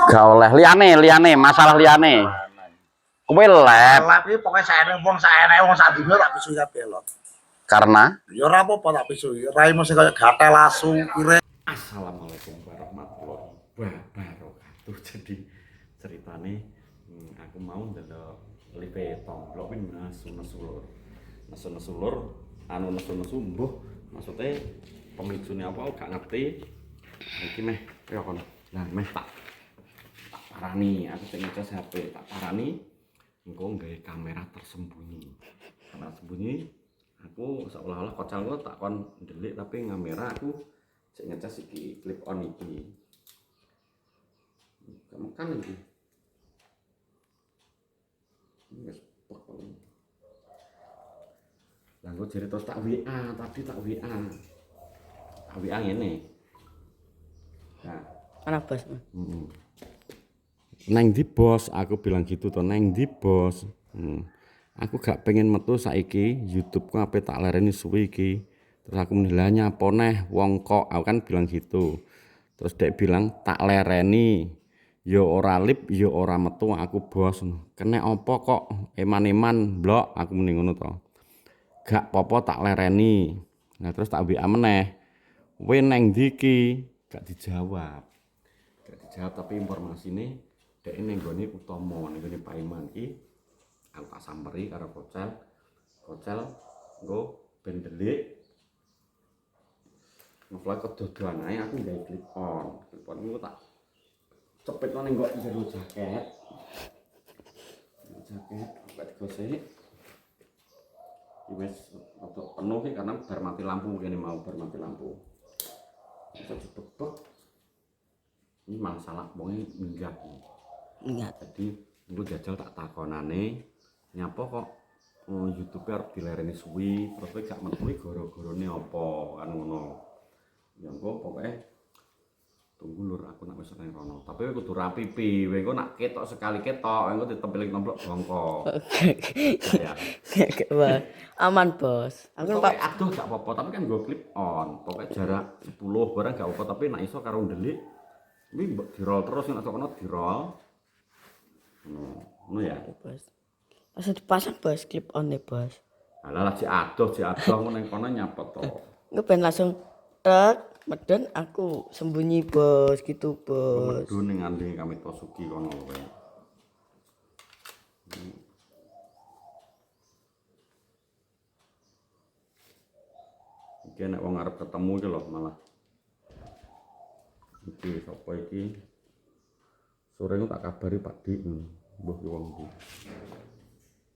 Gak oleh liyane masalah liyane. Kowe lep. Lep iki pokoke saene wong sak dina tak pisu kabeh lho. Karena Ya ora apa-apa tak pisu. Raimu sing kaya gatel asu kire. Assalamualaikum warahmatullahi wabarakatuh. Jadi ceritane aku mau ndelok live tomblok kuwi nesu-nesulur anu nesu-nesu mbuh maksudnya pemijune apa gak ngerti. Iki meh kaya kono. Nah, meh tak parani, aku sing ngecas HP, tak parani engko nggawe kamera tersembunyi. Kamera sembunyi aku seolah-olah kocal kok tak kon ndelik tapi kamera aku cek ngecas iki clip on iki. Kamu kan iki. Wes pokok. Lah kok jare terus tak WA, tadi tak WA. Tak WA ngene. Nah, Mana bos? Neng di bos, aku bilang gitu tuh, neng di bos. Aku gak pengen metu saiki YouTube ku ape tak lereni suwi iki. Terus aku menilainya apa neh wong kok, aku kan bilang gitu. Terus dek bilang tak lereni. Yo ora lip, yo ora metu aku bos. Kene apa kok eman-eman blok aku muni ngono to. Gak popo tak lereni. Nah terus tak WA meneh. We neng ndi iki? Gak dijawab. Gak dijawab tapi informasine dek ning gone Utomo, ning gone Pak Iman iki aku tak samperi karo Kocel nggo ben delik ngevlog kedodoan ae aku gawe clip on engko tak cepet ning nggo jero jaket tak digosek wis rada penuh iki karena bar mati lampu kene mau bar mati lampu iso dibebek ini masalah wonge minggat jadi engko jajal tak takonane nyapa kok YouTube arep dilereni suwi terus kowe gak metu gara-garane apa kan ngono ya engko pokoke tunggu lur aku nak wis nang rono tapi kowe kudu rapi pi kowe engko nak ketok sekali ketok engko ditempelin nomplok bongko ya Aman bos. Aku Pak aduh gak apa-apa tapi kan gue clip on pokoke jarak 10 barang gak apa tapi nak iso karo ndelik kuwi mbok dirol terus nek kono dirol ngono ya bos. Langsung dipasang bos, clip on nih bos. alah si adoh ngono ning kono nyapot to Nggak pengen langsung truk medon aku sembunyi bos gitu bos. medun ning anding kami Tosuki kono kowe iki nek wong arep ketemu iki lho malah iki sapa iki sore tak kabari Pak Dik mbuh ki wong iki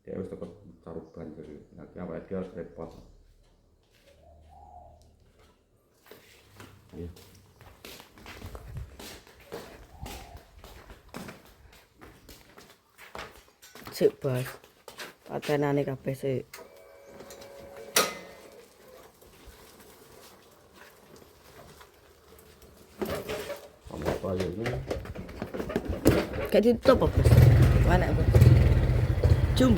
dia wis teko caruban jadi nanti apa dia repot ya Sik bos. Patenane kabeh sik. apa ya ini Kayak ditutup apa bos? Mana bos? Jum.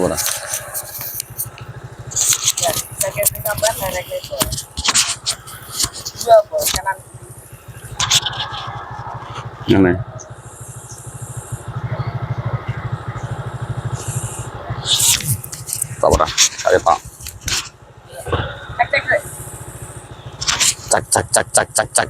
ora. Ya, saya gambar merek itu. Dua bos kanan. Ngene. Tak ora. Kali tak. Cek. Cak.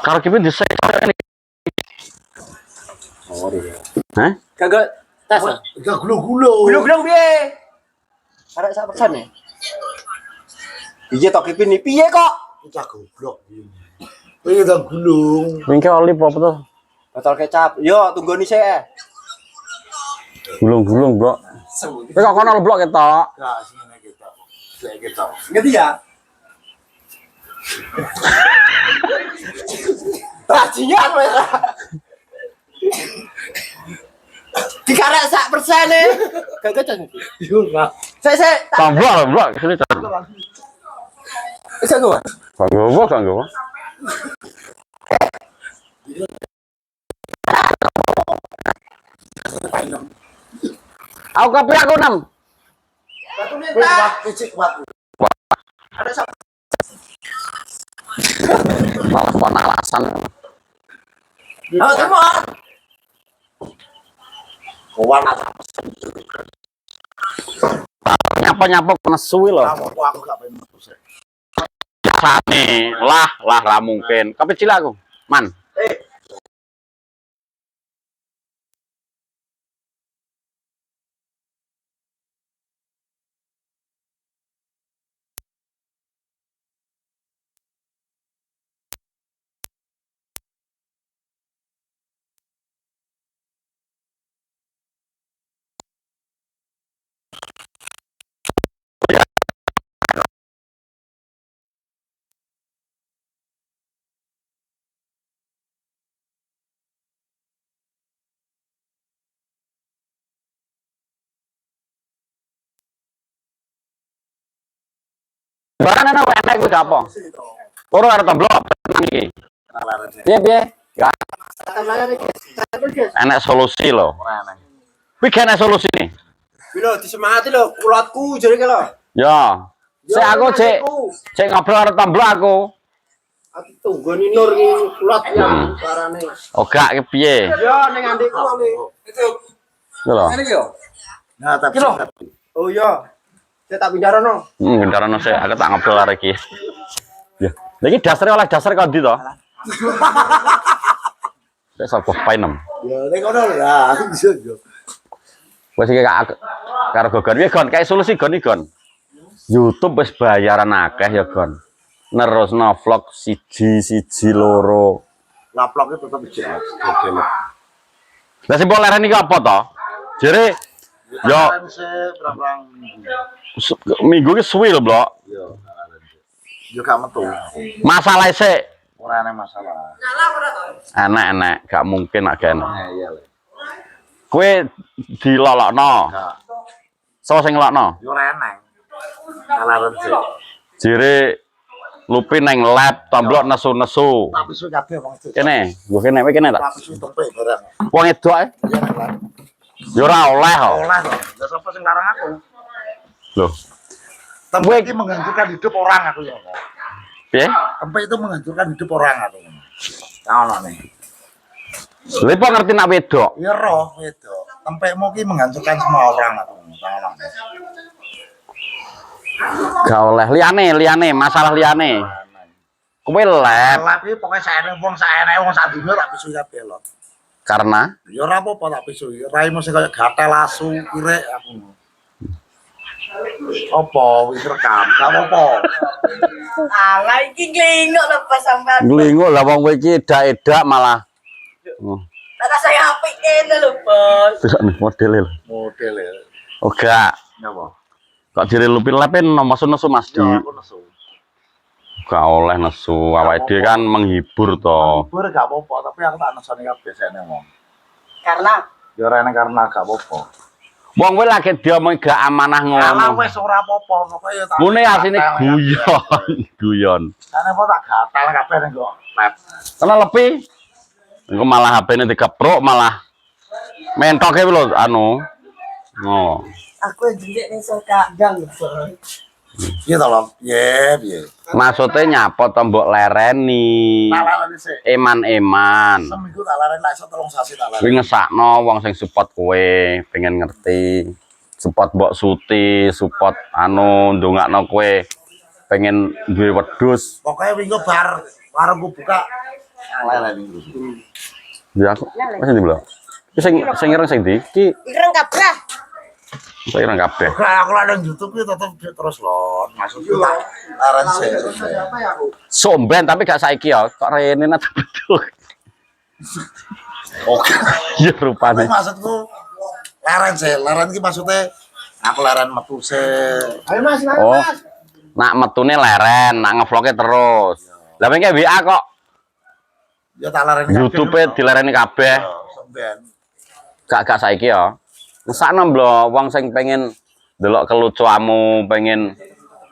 Karo kipe disek. Hah? Kagak tas. Enggak gulo-gulo. Gulung-gulung piye? Arek sak persen ya? Iya tok kipin iki piye kok? Bocah goblok iki. Kowe udah gulung. Mingke oli apa tuh? Botol kecap. Yo tunggoni sik. Gulung-gulung, Bro. Kowe kok kono blok ketok. Enggak sini kita. Sik kita. Ngerti ya? Bajingan wes. Dikarek sak persen e. Kagak jan. Yo ora. Sik. Tamblok, blok sini ta. Wis aku. Kanggo. Aku kopi aku 6. Batu Kowe minta. wak picik wak. Ada sak Malah alasan. Oh, terima. Kawan Nyapa kena suwi loh. aku gak pengen metu sik. Sane, lah ra mungkin. Kepecil aku. Man. Barang ana enek kuwi apa? Ora arep blok iki. Piye? Ya, enek solusi loh. Kuwi gak enek solusi nih. Bilo disemangati lho, kulotku jare ke lho. Ya. Sik aku cek ngobrol karo temblok aku. Aku tunggoni nur iki kulot ya parane. Oh gak ki piye? Ya ning andekku ale. Itu. Lho. Ngene iki yo. Nah, tapi Oh iya. Saya tak pindarono. Gendarono sik aku tak ngobrol karo iki. Ya. Lha iki dasare oleh dasar kok ndi to? Sik sapa painem. ya nek ngono lho ya, aku bisa yo. Wes iki karo Gogon piye Gon? Kayak solusi Gon iki Gon. YouTube wis bayaran akeh ya Gon. Nerusno vlog siji loro. Laploknya tetap bisa. Lah sing mbok lereni iki apa to? Jere yo berapa minggu ki suwi lho, Blok. yo. Yo gak metu. Masalah sik Ora ana masalah. enak gak mungkin agak enak. Iya. Kowe dilolokno. Gak. Sopo sing ngelokno? Yo ora eneng. Kalaran sih. Jere lupi neng lab tomblok nesu-nesu. Tapi su kabeh wong itu. Kene, nggo kene kowe kene ta. Tapi su tepek barang. Wong edok ae. Iya lah. Ya ora oleh kok. Olah to. Lah sapa sing larang aku? Lho, Tempe itu menghancurkan hidup orang aku ya. piye? Tempe itu menghancurkan hidup orang aku. Ono nih. Lha apa ngerti nak wedok? Ya roh itu. Tempemu ki menghancurkan semua orang aku. Ono nih. Gak oleh liyane, masalah liyane. Kowe lab Tapi pokoknya saene wong sak dunya tak pisu kabeh lho. karena Ya ora apa-apa tak pisu. Raimu sing kaya gatel asu, kirek aku. Apa wis rekam? Gak apa. Alah iki nglingok lho pas sampean. Nglinguk lah wong kowe iki edak-edak malah. Oh, Kata saya apik kene lho, Bos. delok nih modele lho. Model ya. Oh gak, Napa? kok direlupin-lepin nesu Mas Di. Ya aku nesu. Gak oleh nesu, awake dhewe kan menghibur to. Hibur gak apa-apa, tapi aku tak nesoni kabeh biasane wong. Karena Ya ora enak karena gak apa-apa. Wong kowe lagi diomong gak amanah Ala ngono. wis ora apa-apa, pokoke ya tak. Mune asine guyon, guyon. Karena apa tak gatal kabeh ning kok lab. Kena lebih. Engko malah HP-ne dikepruk malah mentoke lho anu. Oh. aku jelek ning sok kadang, Bos. Iya to, Lon. Piye. Maksudnya nyapa to mbok lereni. Talarane sik. Eman-eman. Seminggu talarane lek iso 3 sasi talarane. Kuwi ngesakno wong sing support kowe, pengen ngerti. Support Mbok Suti, support anu ndongakno kowe pengen duwe wedhus. Pokoknya minggu bar warungku buka lerene terus. Ya aku wis ndi lho. Ki sing ireng sing ndi? Ki Ireng kabeh. sing ireng kabeh. Kayak aku lah nang YouTube itu tetep terus Lon. Maksudku tak laren sik. Somben tapi gak saiki ya, kok rene nang betul. Oke. Ya Tapi rupane. maksudku laren sih, laren ki maksudnya aku laren metu sih. Ayo Mas, Oh. Nak metune leren, nak ngevloge terus. Lah mengke WA kok Ya tak laren YouTube-e dilereni kabeh. Semben. Gak saiki ya. Ngesakno mblo wong sing pengen delok kelucuanmu, pengen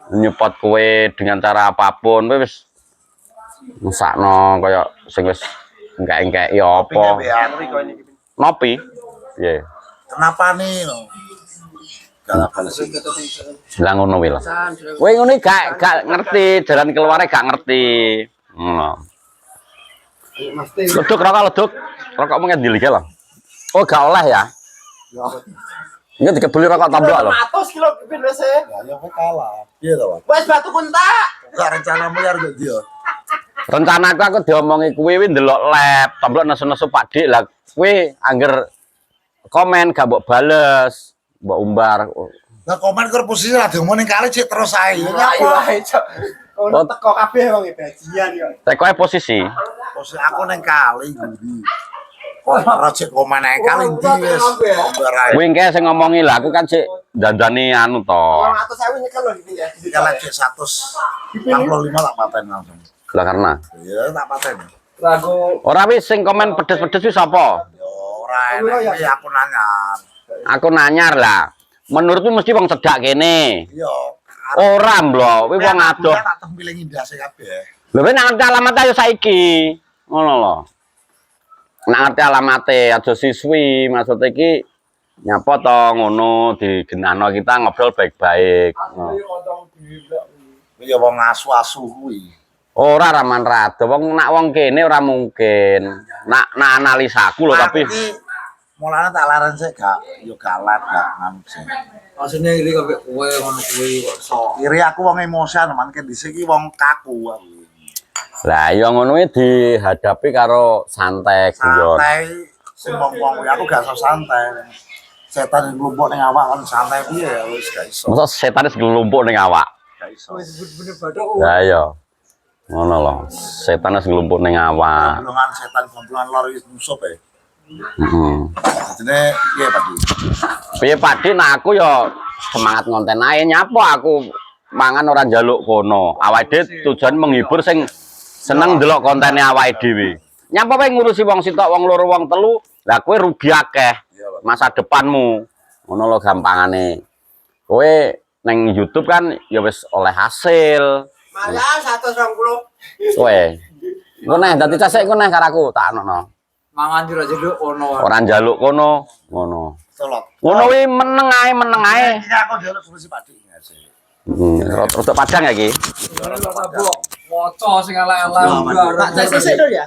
nyupport kowe dengan cara apapun, kowe wis ngesakno kaya sing wis engke-engke ya apa. Nopi? Piye? Kenapa nih? Gak balas. Lah ngono kuwi lho. Kowe ngono gak ngerti, jalan keluare gak ngerti. Ngono. Leduk rokok leduk. Rokok mengke dilike lho. Oh gak oleh ya. Ini dikebeli rokok tabrak lho. 100 kilo pipin wis e. Ya aku kalah. Iya toh, Pak. Wes batu kuntak. Gak rencanamu ya harus dia. Rencanaku aku diomongi kuwi ndelok lab, tabrak nesu-nesu Pak Dik lah. Kuwi angger komen gak mbok bales, mbok umbar. Nah komen ke posisi lah diomong ning kali cek terus ae. Ya Ayo apa? ae, Cok. Ono teko kabeh wong e bajian yo. Tekoe posisi. Posisi aku ning kali guri. Oh, rajek komen ning kali ndi wis. Ombar ae. Kuwi engke sing ngomongi lah, aku kan sik dandani anu to. 200.000 nyekel lho iki ya. Ya lek 145 tak paten langsung. Lah karena Ya tak paten. Lagu ora wis sing komen pedes-pedes wis sapa? Ya ora enak ya aku nanya. Aku nanyar lah. Menurutmu mesti wong cedak kene. Iya. Ora mblo, kuwi wong adoh. Tak tempile ngindase kabeh. Lho kowe nak ngerti alamat ayo saiki. Ngono lho. Nak ngerti alamate aja siswi, maksud iki nyapa to ngono digenahno kita ngobrol baik-baik. Oh. Ya wong asu-asu kuwi. Ora raman rada, wong nak wong kene ora mungkin. Nak analisaku lho tapi mulane tak laren sik gak yo galat gak nganu sih. maksudnya iki kabeh kowe ngono kuwi kok sok. Kiri aku wong emosian, man ke dhisik iki wong kaku aku. lah ya ngono kuwi dihadapi karo santai guyon. Santai sing wong-wong kuwi aku gak iso santai. Setan yang nglumpuk ning awak kan santai piye ya wis gak iso. Masa setan wis nglumpuk ning awak. Gak iso. Wis bener badok. Lah ya. Ngono lho, setan wis nglumpuk ning awak. Gomblongan setan gomblongan lor wis musuh e. Heeh. Dadine piye Pak Di? Piye Pak Dik, nah aku ya semangat ngonten ae nyapa aku mangan ora njaluk kono. Awake dhewe tujuan menghibur sing seneng ndelok kontene awake dhewe. Nyapa wae ngurusi wong sitok, wong loro, wong telu, lah kowe rugi akeh masa depanmu. Ngono lho gampangane. Kowe nang YouTube kan ya wis oleh hasil. Malah 120. Kowe. Engko neh dadi casek engko neh karo aku tak anono. Mangan jero jero ono. Ora njaluk kono, ngono. Tolong. Ngono kuwi meneng ae. Iki aku njaluk solusi Pak Di. Rodok padang ya iki. Moco sing elek-elek. Tak sesek lho ya.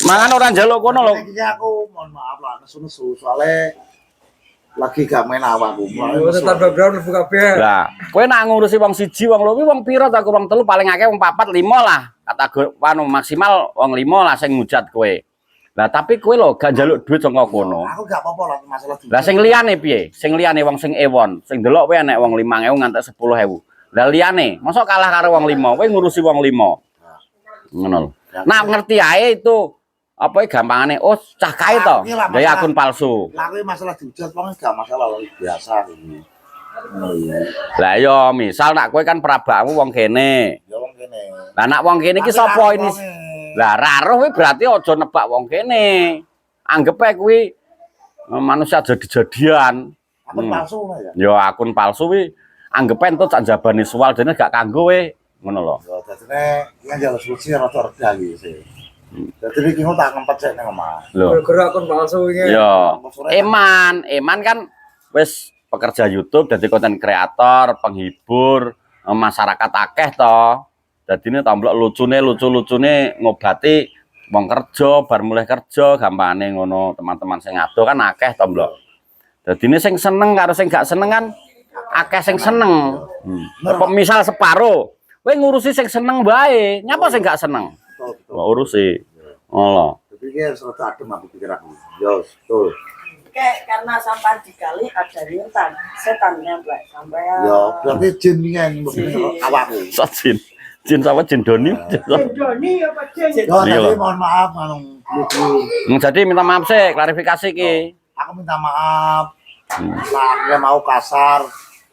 Mangan ora njaluk kono lho. Iki aku mohon maaf lah nesu-nesu soalnya lagi gak main awakku. Tetap background lebu kabeh. Lah, kowe nak ngurusi wong siji, wong loro, wong pira ta? Wong telu paling akeh wong 4, 5 lah. Kata anu maksimal wong 5 lah sing ngujat kowe. Lah tapi kowe lho gak njaluk duit saka kono. Aku gak apa-apa lah masalah duit. Lah sing liyane piye? Sing liyane wong sing ewon, sing delok kowe enek wong 5.000 nganti 10.000. Lah liyane, mosok kalah karo wong 5, kowe ngurusi wong 5. Ngono lho. Nah ngerti ae itu apa gampangane oh cah kae to gaya akun palsu. Lah kuwi masalah dihujat wong gak masalah lho biasa iki. Lah yo misal nak kowe kan perabakmu wong kene. Ya wong kene. Lah nak wong kene iki sapa ini? Lah ra roh kuwi berarti aja nebak wong kene. Anggep ae kuwi manusia jadi-jadian. Akun palsu ya. Yo akun palsu kuwi anggep ae entuk sak jabane suwal dene gak kanggo we. Ngono lho. Ya dadine iki njaluk solusi rada reda iki sih. Dadi iki tak ngempet sik nang omah. Lho. Gara-gara akun palsu iki. Yo. Eman kan wis pekerja YouTube dadi konten kreator, penghibur, masyarakat akeh to. Dadine tomblok lucu-lucune ngobati wong kerja, bar mulai kerja gampangane ngono. Teman-teman sing ado kan akeh tomblok. Dadine sing seneng karo sing gak seneng kan akeh sing seneng. Misal separo, kowe ngurusi sing seneng bae, nyapa sing gak seneng? Wah urusi. Ngono. Tapi iki harus rada adem aku pikir aku. Yo, betul. Kayak karena sampah dikali ada setan nyampe sampai Ya, berarti jin iki awakku. Jin. Jin sama jin Doni. Doni apa Jin? Yo, Iya tadi loh. mohon maaf anu Bluku. Jadi minta maaf sih, klarifikasi ki. Aku minta maaf. Lah, aku mau kasar.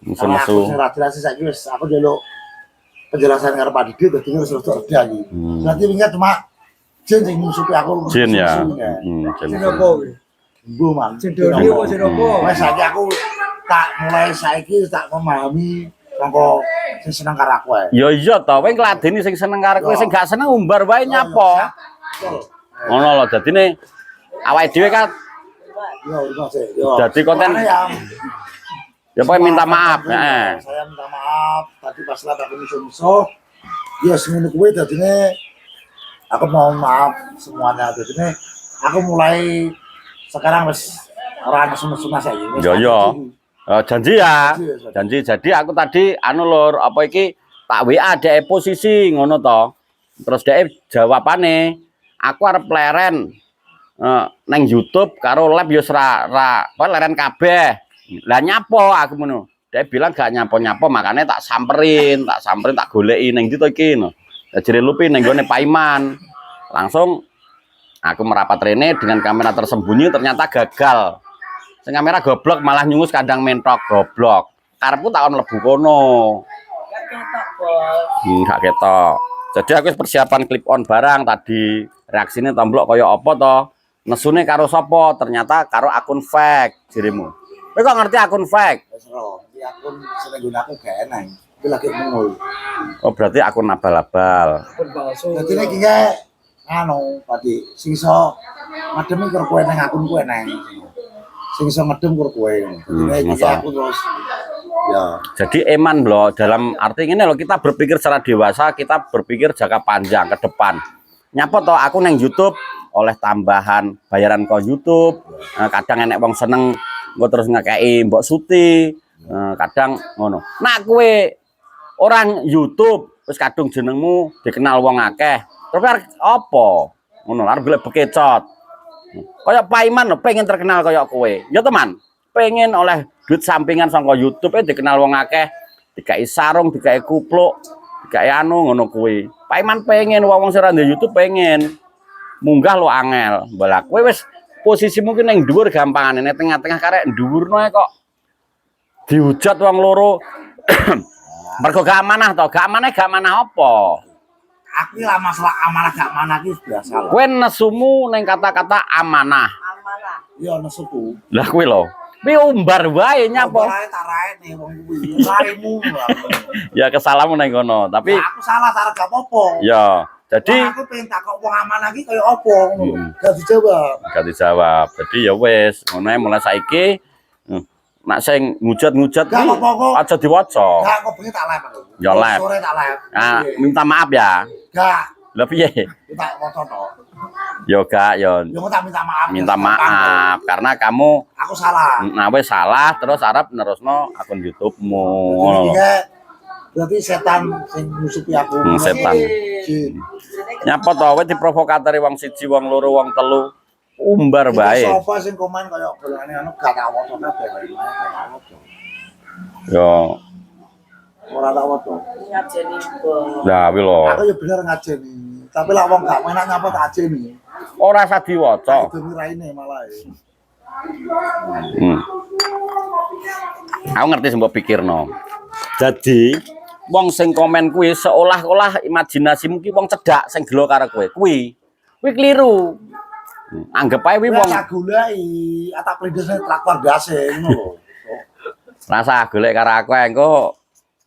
Karena aku Musuh-musuh. sing ra jelas saiki wis aku njaluk penjelasan karo Pak Didi dadi wis rada reda iki. Berarti wingi cuma jin sing musuhi aku. Jin ya. Jin. Jin. Apa kuwi? Mbuh, Man. Jin Doni apa jin apa? Wes saiki aku tak mulai saiki tak memahami sangko sing seneng karo aku ae. Ya iya to, kowe ngladeni sing seneng karo kowe, sing gak seneng umbar wae nyapa. Ngono lho, dadine awake dhewe kan Yo, itu sih. Yo. Jadi konten- Makanya ya pokoknya minta maaf, heeh. Saya minta maaf tadi pas lagi aku musuh-musuh. Ya seminggu kuwi dadine aku mau maaf semuanya dadine aku mulai sekarang wis ora nesu-nesu saiki. Yo yo. Janji ya. Janji. Jadi aku tadi anu lur, apa iki tak WA dhek posisi ngono to. Terus dhek jawabane, aku arep leren nang YouTube karo live yo kok leren kabeh. Lah nyapo aku ngono. Dhek bilang gak nyapo-nyapo, makanya tak samperin, tak goleki ning ndi to iki no. Jere lupi ning gone Paiman. Langsung aku merapat rene dengan kamera tersembunyi ternyata gagal. Sing kamera goblok malah nyungus kandang mentok goblok. Karepku tak mlebu kono. Gak ketok bol. Gak ketok. Jadi aku persiapan clip on barang tadi. Reaksine tomblok kaya apa to? Nesune karo sapa? Ternyata karo akun fake jirimu. Kowe kok ngerti akun fake? Wis ro, iki akun sing guna aku gak enak. Iki lagi mengul. Oh berarti akun abal-abal. Akun palsu. Dadi nek iki anu tadi sing iso ngademi karo kowe nang akun kowe nang. Sing iso ngedem karo kowe. Dadi nek iki masa. aku terus ya. Jadi eman loh, dalam arti ini loh kita berpikir secara dewasa, kita berpikir jangka panjang ke depan. Nyapa toh aku neng YouTube oleh tambahan bayaran ke YouTube. Kadang enek wong seneng gue terus ngekei mbok Suti. Kadang ngono. Nah kue orang YouTube terus kadung jenengmu dikenal wong akeh. Tapi apa? Ngono arep golek bekecot. Kayak Paiman loh, pengen terkenal kayak kue. Ya teman, pengen oleh duit sampingan saka YouTube dikenal wong akeh, dikai sarung, dikai kupluk, dikai anu ngono kuwi. Paiman pengen wong sing ra YouTube pengen munggah lo angel. Mbala kowe wis posisi mungkin ning dhuwur gampangane, nek tengah-tengah karek dhuwurno kok dihujat wong loro. Mergo gak amanah to, gak amanah apa? Aku lah masalah amanah gak amanah iki biasa lah. Kowe nesumu ning kata-kata amanah. Amanah. Iya nesuku. Lah kuwi lho. Kuwi umbar wae nyapa. Ora tak raene wong kuwi. Larimu. Ya kesalamu ning kono, tapi Aku salah tak gak apa-apa. ya jadi Wong aku pengen takok wong amanah iki kaya apa ngono. Gak dijawab. gak dijawab. Jadi ya wis, ngono ae mulai saiki nak sing ngujat-ngujat Gak ki apa-apa kok. aja diwaca. Gak kok bengi tak live aku. Ya live. Sore tak live. Nah, minta maaf ya. Gak. Lah piye? Kita foto to. Yo gak yo Yo tak minta maaf. minta maaf karena kamu Aku salah. wis salah terus arep nerusno akun YouTube-mu. Jadi kayak berarti setan sing musuhi aku. Setan. Jin. Nyapa to kowe diprovokatori wong siji, wong loro, wong telu. umbar bae. Sapa sing komen kaya golane anu gak tak waca kabeh wae. Yo, Ora tak waca. Ngajeni bos. lah kuwi lho. Aku ya bener ngajeni. Tapi lek wong gak menak nyapa tak ajeni. Ora usah diwaca. Demi raine malah. Hmm. Aku ngerti sing mbok pikirno. Jadi wong sing komen kuwi seolah-olah imajinasimu ki wong cedhak sing gelo karo kowe. Kuwi keliru. Anggap ae kuwi Wong wong tak goleki, tak plendesne traktor gase ngono lho. rasa golek karo aku engko.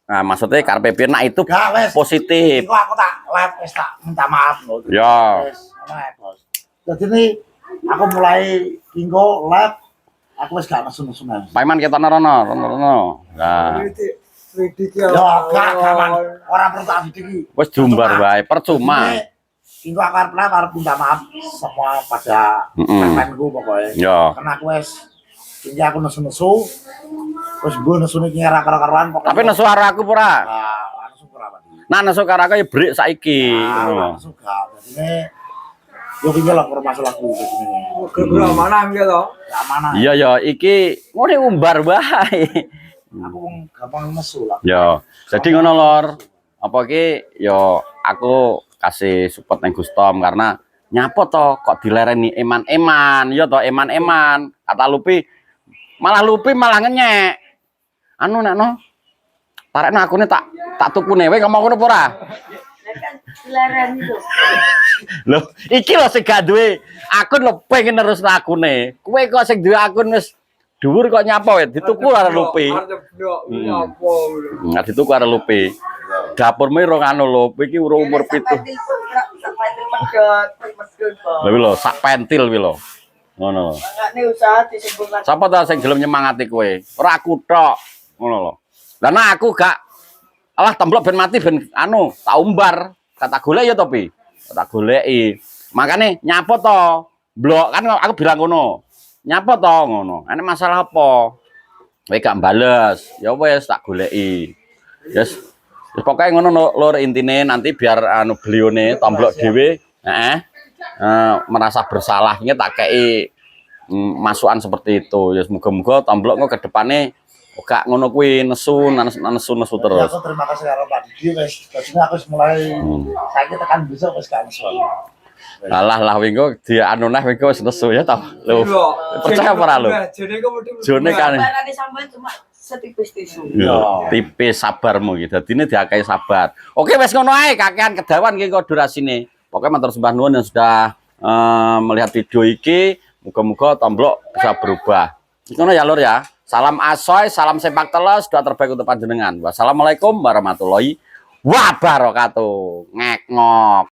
Nah, maksudnya karepe piye nak itu Gak wes. positif. Engko aku tak live wis tak minta maaf lho. Ya. Wis, ngono ae, Bos. Jadi ini aku mulai ingko live aku wis gak nesu-nesu nang. Paiman ketana rono. Nah, Ya gak gaman. Ora perlu tak diki. wis diumbar wae, percuma. Ingko aku arep minta maaf semua pada temanku pokoknya. Ya. Karena aku wis iki aku nesu-nesu. Wis mbok nesune iki ora karo-karoan pokoknya. Tapi nesu karo aku ora. Ah, nesu ora Pak. Nah, nesu karo aku ya break saiki. Ah, nesu gak. Dadine yo iki lho masalahku dadine. Gara-gara mana iki to? Gak mana. Iya ya, iki ngene umbar wae. Aku wong gampang nesu lah. Ya, jadi ngono lor. Apa ki yo aku kasih support nang Gustom karena nyapo to kok dilereni eman-eman. Ya to eman-eman. Kata Lupi malah ngenyek. Anu nek no. Tarekno akune tak tukune kowe ngomong ngono apa ora? Kan dilarani tuh. Loh, iki lho sing gak duwe akun lho pengen terus akune. Kowe kok sing duwe akun wis dhuwur kok nyapa wae dituku karo Lupi. Nggak dituku karo Lupi. Dapurmu rong anu lho, iki urung umur 7. Lha lho sak pentil kuwi lho. Ngono lho. Makane usaha disebutkan. Sapa ta sing gelem nyemangati kowe? Ora aku tok. Ngono lho. Lah nek aku gak alah temblok ben mati ben anu tak umbar. Kata golek ya to, Pi. Tak goleki. Makane nyapa to? Blok kan aku bilang ngono. Nyapa to ngono. Enek masalah apa? Kowe gak bales. Ya wis tak goleki. Yes. Wis pokoke ngono lur intine nanti biar anu belione tomblok dhewe, merasa bersalah ini tak kei masukan seperti itu. Ya semoga-moga tomblok engko ke depane gak ngono kuwi nesu terus. Ya, aku terima kasih karo Pak Didi wis. Dadi aku wis mulai saiki tekan besok wis gak nesu. Lah wingo dia anu neh wingo wis nesu ya ta. Lho. Percaya apa ora lho? Jone kan Barane sampean cuma setipis tisu. ya tipis sabarmu iki. Dadine diakai sabar. Oke wis ngono ae kakean kedawan iki kok durasine. Pokoknya matur sembah nuwun yang sudah melihat video iki. Muga-muga tomblok bisa berubah. Ngono ya lur ya. Salam asoy, salam sepak teles, doa terbaik untuk panjenengan. Wassalamualaikum warahmatullahi wabarakatuh. Ngek ngok.